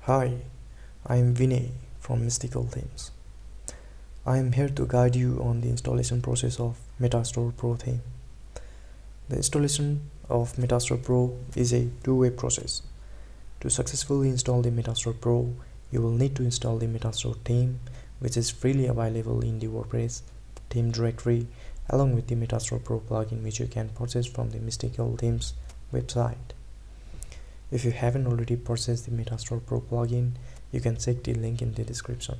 Hi, I am Vinay from Mystical Themes. I am here to guide you on the installation process of Metastore Pro theme. The installation of Metastore Pro is a two-way process. To successfully install the Metastore Pro, you will need to install the Metastore theme, which is freely available in the WordPress theme directory, along with the Metastore Pro plugin, which you can purchase from the Mystical Themes website. If you haven't already purchased the Metastore Pro plugin, you can check the link in the description.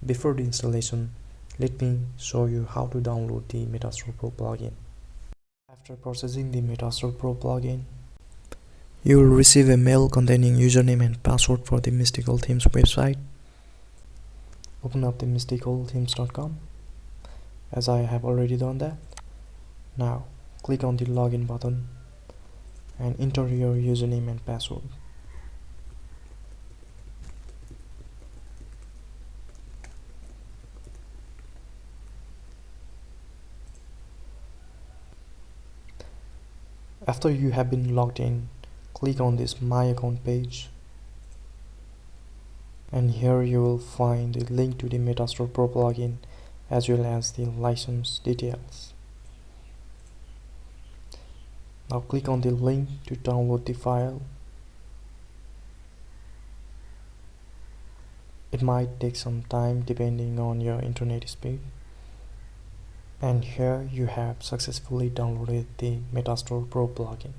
Before the installation, let me show you how to download the Metastore Pro plugin. After purchasing the Metastore Pro plugin, you will receive a mail containing username and password for the Mystical Themes website. Open up the mysticalthemes.com, as I have already done that. Now, click on the login button and enter your username and password. After you have been logged in, click on this My Account page, and here you will find the link to the Metastore Pro plugin as well as the license details. Now click on the link to download the file. It might take some time depending on your internet speed. And here you have successfully downloaded the Metastore Pro plugin.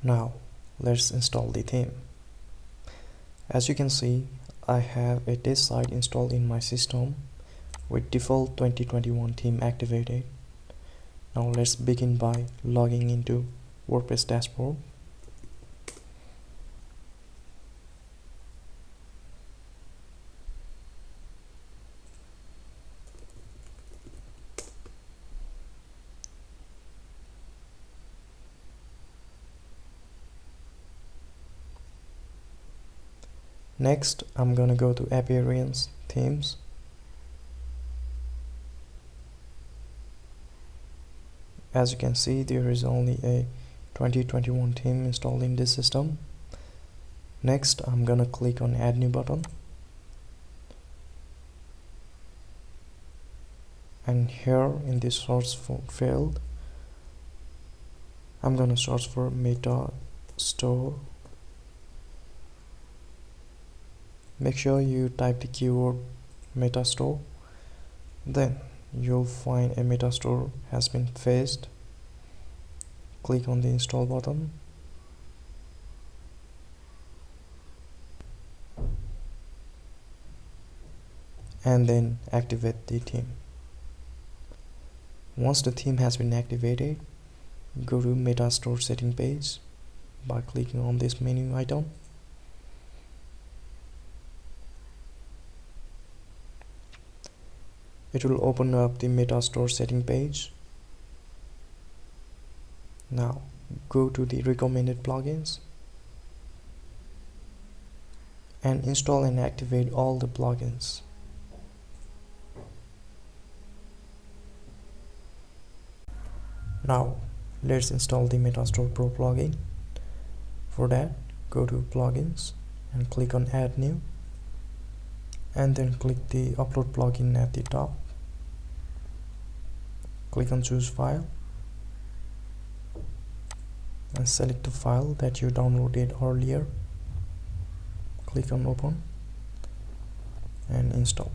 Now let's install the theme. As you can see, I have a test site installed in my system with default 2021 theme activated. Now let's begin by logging into WordPress dashboard. Next, I'm gonna go to Appearance Themes. As you can see, there is only a 2021 theme installed in this system. Next, I'm gonna click on Add New button. And here in this search field, I'm gonna search for Metastore. Make sure you type the keyword Metastore. Then you'll find a Metastore has been fetched. Click on the install button. And then activate the theme. Once the theme has been activated, go to Metastore setting page by clicking on this menu item. It will open up the Metastore setting page. Now go to the recommended plugins and install and activate all the plugins. Now let's install the Metastore Pro plugin. For that, go to Plugins and click on Add New, and then click the Upload plugin at the top. Click on Choose File and select the file that you downloaded earlier. Click on Open and install.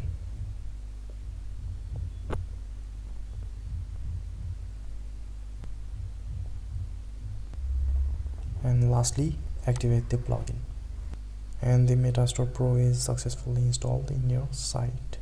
And lastly, activate the plugin. And the Metastore Pro is successfully installed in your site.